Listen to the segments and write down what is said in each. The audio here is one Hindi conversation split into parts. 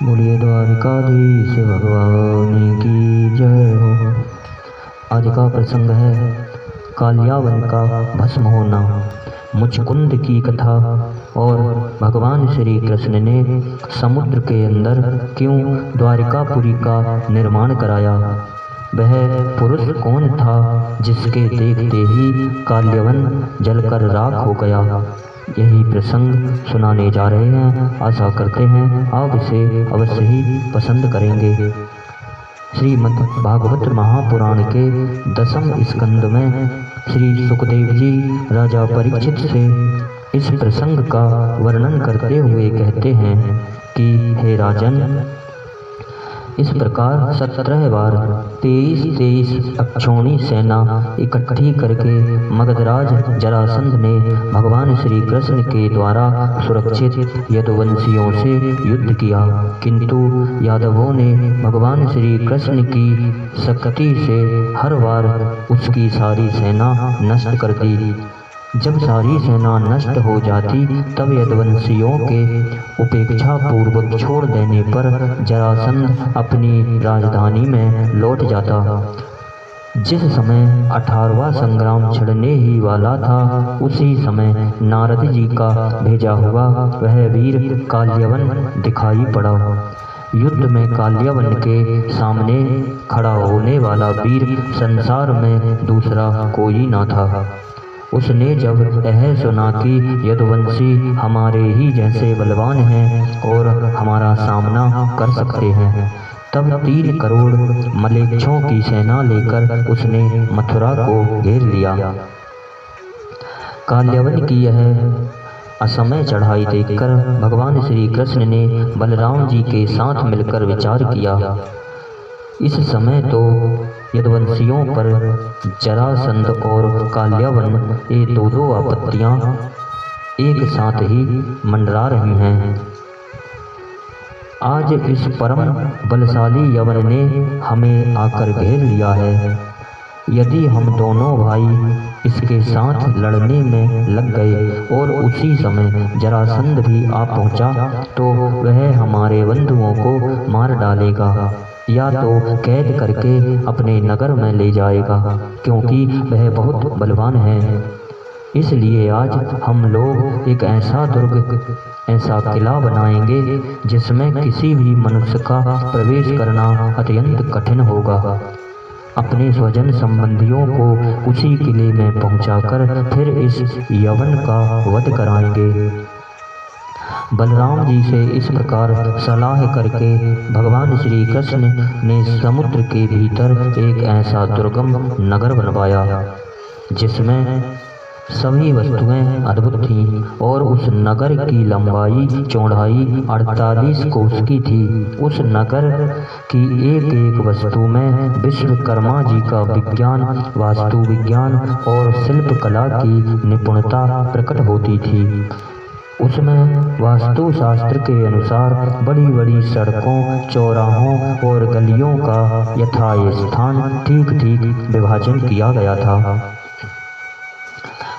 बोलिए द्वारिकाधीश भगवान की जय हो। आज का प्रसंग है काल्यावन का भस्म होना, मुचकुंद की कथा और भगवान श्री कृष्ण ने समुद्र के अंदर क्यों द्वारिकापुरी का निर्माण कराया। वह पुरुष कौन था जिसके देखते ही काल्यवन जलकर राख हो गया। यही प्रसंग सुनाने जा रहे हैं। आशा करते हैं आप इसे अवश्य ही पसंद करेंगे। श्रीमद् भागवत महापुराण के 10वें स्कंद में श्री सुखदेव जी राजा परीक्षित से इस प्रसंग का वर्णन करते हुए कहते हैं कि हे राजन, इस प्रकार 17 बार 23 अक्षौणी सेना इकट्ठी करके मगधराज जरासंध ने भगवान श्री कृष्ण के द्वारा सुरक्षित यदुवंशियों से युद्ध किया, किंतु यादवों ने भगवान श्री कृष्ण की शक्ति से हर बार उसकी सारी सेना नष्ट कर दी। जब सारी सेना नष्ट हो जाती तब यदुवंशियों के उपेक्षा पूर्वक छोड़ देने पर जरासंध अपनी राजधानी में लौट जाता। जिस समय 18वां संग्राम छिड़ने ही वाला था, उसी समय नारद जी का भेजा हुआ वह वीर काल्यवन दिखाई पड़ा। युद्ध में काल्यवन के सामने खड़ा होने वाला वीर संसार में दूसरा कोई न था। उसने जब यह सुना कि यदुवंशी हमारे ही जैसे बलवान हैं और हमारा सामना कर सकते हैं, तब 3 करोड़ मलेच्छों की सेना लेकर उसने मथुरा को घेर लिया। काल्यवन की यह असमय चढ़ाई देखकर भगवान श्री कृष्ण ने बलराम जी के साथ मिलकर विचार किया। इस समय तो यदुवंशियों पर जरासंध और काल्यावन ये दो आपत्तियां एक साथ ही मंडरा रही हैं। आज इस परम बलशाली यवन ने हमें आकर घेर लिया है। यदि हम दोनों भाई इसके साथ लड़ने में लग गए और उसी समय जरासंध भी आ पहुंचा, तो वह हमारे बंधुओं को मार डालेगा या तो कैद करके अपने नगर में ले जाएगा, क्योंकि वह बहुत बलवान है। इसलिए आज हम लोग एक ऐसा दुर्ग, ऐसा किला बनाएंगे जिसमें किसी भी मनुष्य का प्रवेश करना अत्यंत कठिन होगा। अपने स्वजन संबंधियों को उसी किले में पहुंचाकर फिर इस यवन का वध कराएंगे। बलराम जी से इस प्रकार सलाह करके भगवान श्री कृष्ण ने समुद्र के भीतर एक ऐसा दुर्गम नगर बनवाया जिसमें सभी वस्तुएं अद्भुत थीं और उस नगर की लंबाई चौड़ाई 48 कोस की थी। उस नगर की एक एक वस्तु में विश्वकर्मा जी का विज्ञान, वास्तु विज्ञान और शिल्प कला की निपुणता प्रकट होती थी। उसमें वास्तु शास्त्र के अनुसार बड़ी बड़ी सड़कों, चौराहों और गलियों का यथास्थान ठीक ठीक विभाजन किया गया था।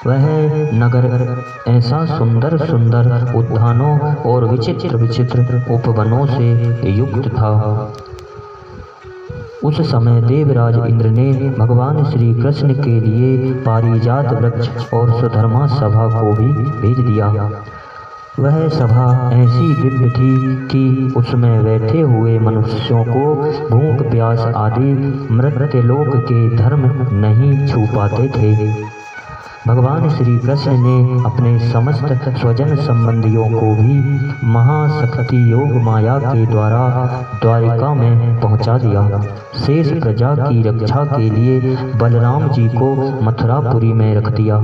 वह नगर ऐसा सुंदर सुंदर उद्यानों और विचित्र विचित्र उपवनों से युक्त था। उस समय देवराज इंद्र ने भगवान श्री कृष्ण के लिए पारिजात वृक्ष और सुधर्मा सभा को भी भेज दिया। वह सभा ऐसी दिव्य थी कि उसमें बैठे हुए मनुष्यों को भूख प्यास आदि मृत्युलोक के धर्म नहीं छू पाते थे। भगवान श्री कृष्ण ने अपने समस्त स्वजन संबंधियों को भी महाशक्ति योग माया के द्वारा द्वारिका में पहुंचा दिया। शेष प्रजा की रक्षा के लिए बलराम जी को मथुरापुरी में रख दिया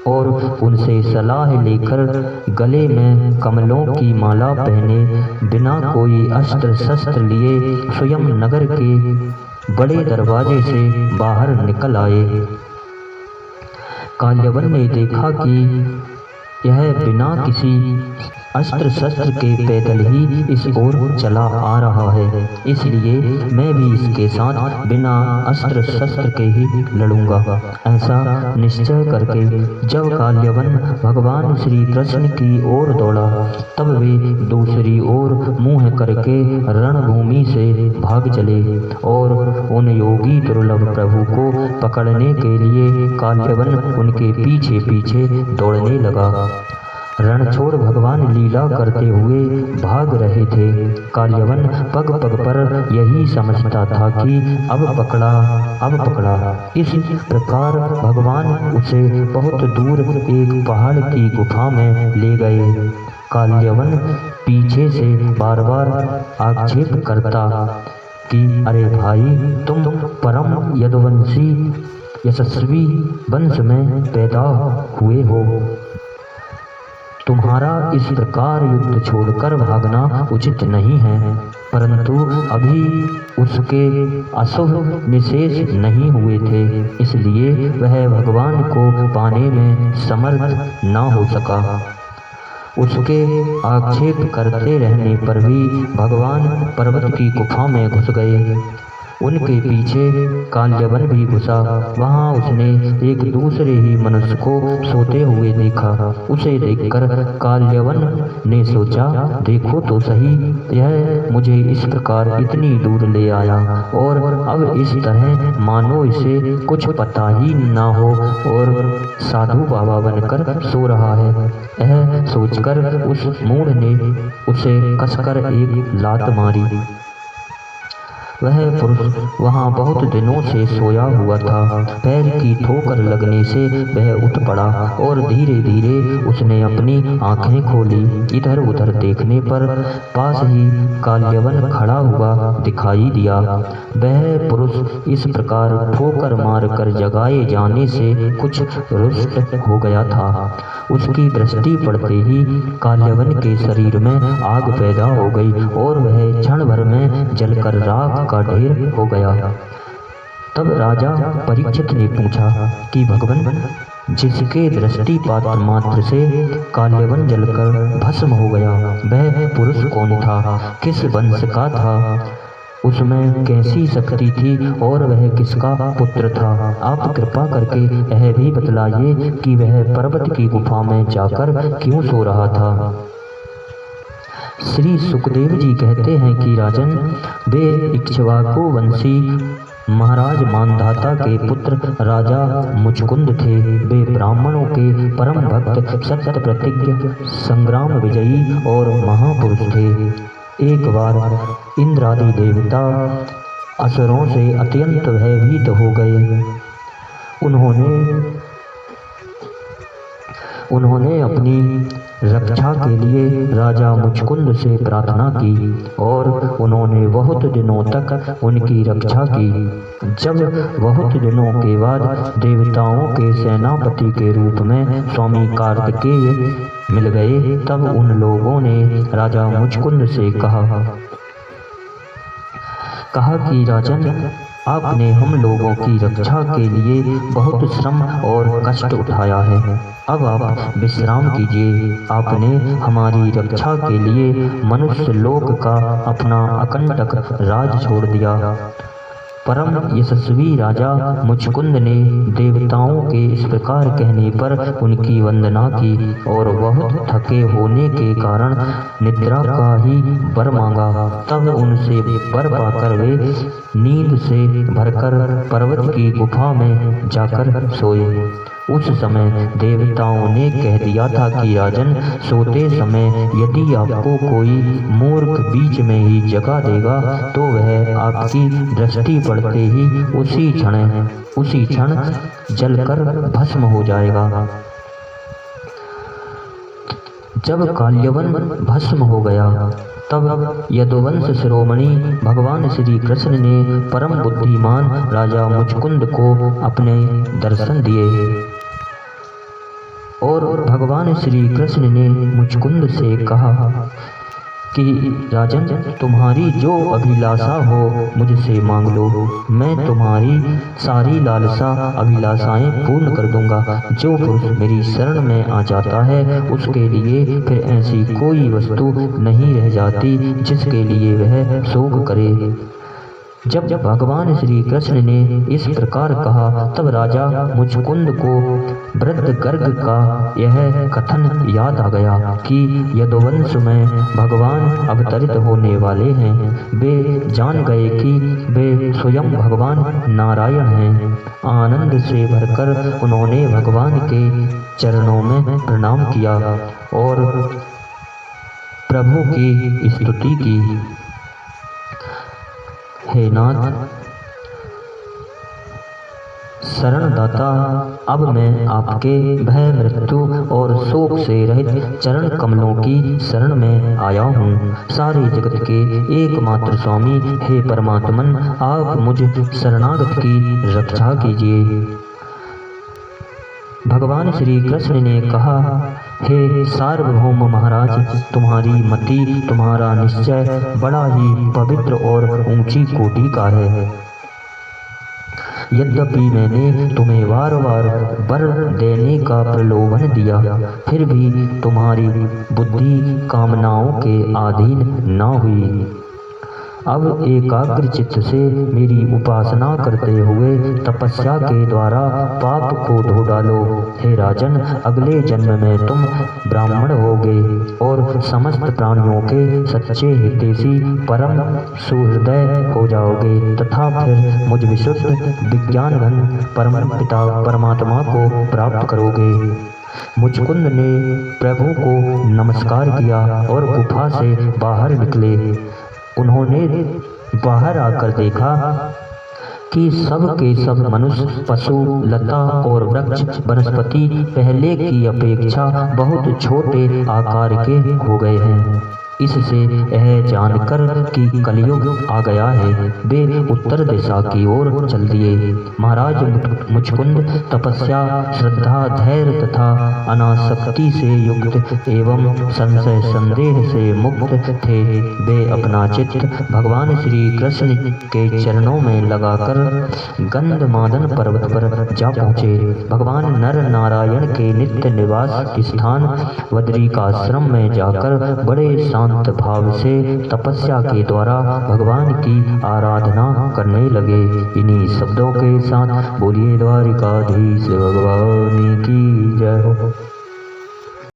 और उनसे सलाह लेकर गले में कमलों की माला पहने बिना कोई अस्त्र शस्त्र लिए स्वयं नगर के बड़े दरवाजे से बाहर निकल आए। काल्यवन ने देखा कि यह बिना किसी अस्त्र शस्त्र के पैदल ही इस ओर चला आ रहा है, इसलिए मैं भी इसके साथ बिना अस्त्र शस्त्र के ही लड़ूंगा। ऐसा निश्चय करके जब काल्यवन भगवान श्री कृष्ण की ओर दौड़ा, तब वे दूसरी ओर मुंह करके रणभूमि से भाग चले और उन योगी दुर्लभ प्रभु को पकड़ने के लिए काल्यवन उनके पीछे पीछे दौड़ने लगा। रण छोड़ भगवान लीला करते हुए भाग रहे थे। काल्यवन पग पग पर यही समझता था कि अब पकड़ा। इस प्रकार भगवान उसे बहुत दूर एक पहाड़ की गुफा में ले गए। काल्यवन पीछे से बार बार आक्षेप करता कि अरे भाई, तुम परम यदुवंशी यशस्वी वंश में पैदा हुए हो, तुम्हारा इस प्रकार युद्ध छोड़कर भागना उचित नहीं है। परंतु अभी उसके अशुभ निशेष नहीं हुए थे, इसलिए वह भगवान को पाने में समर्थ न हो सका। उसके आक्षेप करते रहने पर भी भगवान पर्वत की गुफा में घुस गए। उनके पीछे काल्यवन भी घुसा। वहां उसने एक दूसरे ही मनुष्य को सोते हुए देखा। उसे देखकर काल्यवन ने सोचा, देखो तो सही, यह मुझे इस प्रकार इतनी दूर ले आया और अब इस तरह मानो इसे कुछ पता ही ना हो और साधु बाबा बनकर सो रहा है। यह सोचकर उस मूढ़ ने उसे कसकर एक लात मारी। वह पुरुष वहां बहुत दिनों से सोया हुआ था। पैर की ठोकर लगने से वह उठ पड़ा और धीरे धीरे उसने अपनी आंखें खोली। इधर उधर देखने पर पास ही काल्यवन खड़ा हुआ दिखाई दिया। वह पुरुष इस प्रकार ठोकर मारकर जगाए जाने से कुछ रुष्ट हो गया था। उसकी दृष्टि पड़ते ही काल्यवन के शरीर में आग पैदा हो गई और वह क्षण भर में जलकर राख का ढेर हो गया। तब राजा परीक्षित ने पूछा कि भगवान, जिसके दृष्टिपात मात्र से काल्यवन जलकर भस्म हो गया, वह पुरुष कौन था, किस वंश का था, उसमें कैसी शक्ति थी और वह किसका पुत्र था? आप कृपा करके यह भी बतलाइए कि वह पर्वत की गुफा में जाकर क्यों सो रहा था। श्री सुखदेव जी कहते हैं कि राजन, वे इक्ष्वाकु वंशी महाराज मानधाता के पुत्र राजा मुचकुंद थे। वे ब्राह्मणों के परम भक्त, सत्य प्रतिज्ञ, संग्राम विजयी और महापुरुष थे। एक बार इंद्र आदि देवता असुरों से अत्यंत भयभीत हो गए। उन्होंने अपनी रक्षा के लिए राजा मुचकुंद से प्रार्थना की और उन्होंने बहुत दिनों तक उनकी रक्षा की। जब बहुत दिनों के बाद देवताओं के सेनापति के रूप में स्वामी कार्तिकेय मिल गए, तब उन लोगों ने राजा मुचकुंद से कहा कि राजन, आपने हम लोगों की रक्षा के लिए बहुत श्रम और कष्ट उठाया है। अब आप विश्राम कीजिए। आपने हमारी रक्षा के लिए मनुष्य लोक का अपना अकंटक राज छोड़ दिया। परम यशस्वी राजा मुचकुंद ने देवताओं के इस प्रकार कहने पर उनकी वंदना की और बहुत थके होने के कारण निद्रा का ही वर मांगा। तब उनसे वर पाकर वे नींद से भरकर पर्वत की गुफा में जाकर सोए। उस समय देवताओं ने कह दिया था कि राजन, सोते समय यदि आपको कोई मूर्ख बीच में ही जगा देगा तो वह आपकी दृष्टि पड़ते ही उसी क्षण जलकर भस्म हो जाएगा। जब काल्यवन भस्म हो गया, तब यदुवंश शिरोमणि भगवान श्री कृष्ण ने परम बुद्धिमान राजा मुचकुंद को अपने दर्शन दिए और भगवान श्री कृष्ण ने मुचकुंद से कहा कि राजन, तुम्हारी जो अभिलाषा हो मुझसे मांग लो, मैं तुम्हारी सारी लालसा अभिलाषाएं पूर्ण कर दूंगा। जो पुरुष मेरी शरण में आ जाता है उसके लिए फिर ऐसी कोई वस्तु नहीं रह जाती जिसके लिए वह शोक करे। जब भगवान श्री कृष्ण ने इस प्रकार कहा तब राजा मुचकुंद को वृद्ध गर्ग का यह कथन याद आ गया कि यदुवंश में भगवान अवतरित होने वाले हैं। वे जान गए कि वे स्वयं भगवान नारायण हैं। आनंद से भरकर उन्होंने भगवान के चरणों में प्रणाम किया और प्रभु की स्तुति की। हे नाथ शरणदाता, अब मैं आपके भय मृत्यु और शोक से रहित चरण कमलों की शरण में आया हूँ। सारे जगत के एकमात्र स्वामी हे परमात्मन, आप मुझ शरणागत की रक्षा कीजिए। भगवान श्री कृष्ण ने कहा, हे सार्वभौम महाराज, तुम्हारी मति, तुम्हारा निश्चय बड़ा ही पवित्र और ऊंची कोटि का है। यद्यपि मैंने तुम्हें बार बार वर देने का प्रलोभन दिया, फिर भी तुम्हारी बुद्धि कामनाओं के अधीन न हुई। अब एकाग्र चित्त से मेरी उपासना करते हुए तपस्या के द्वारा पाप को धो डालो। हे राजन, अगले जन्म में तुम ब्राह्मण होगे और समस्त प्राणियों के सच्चे हितैषी परम सुहृदय हो जाओगे तथा फिर मुझ विशुद्ध विज्ञान घन परम पिता परमात्मा को प्राप्त करोगे। मुचकुंद ने प्रभु को नमस्कार किया और गुफा से बाहर निकले। उन्होंने बाहर आकर देखा कि सब के सब मनुष्य, पशु, लता और वृक्ष वनस्पति पहले की अपेक्षा बहुत छोटे आकार के हो गए हैं। इससे यह जानकर कि कलयुग आ गया है, वे उत्तर दिशा की ओर चल दिए। महाराज मुचकुंद तपस्या, श्रद्धा, धैर्य तथा अनासक्ति से युक्त एवं संशय संदेह से मुक्त थे। वे अपना चित्त भगवान श्री कृष्ण के चरणों में लगाकर गंधमादन पर्वत पर जा पहुँचे। भगवान नर नारायण के नित्य निवास स्थान बद्रिकाश्रम में जाकर बड़े शांत भाव से तपस्या के द्वारा भगवान की आराधना करने लगे। इन्हीं शब्दों के साथ बोलिए द्वारिकाधीश भगवान की जय हो।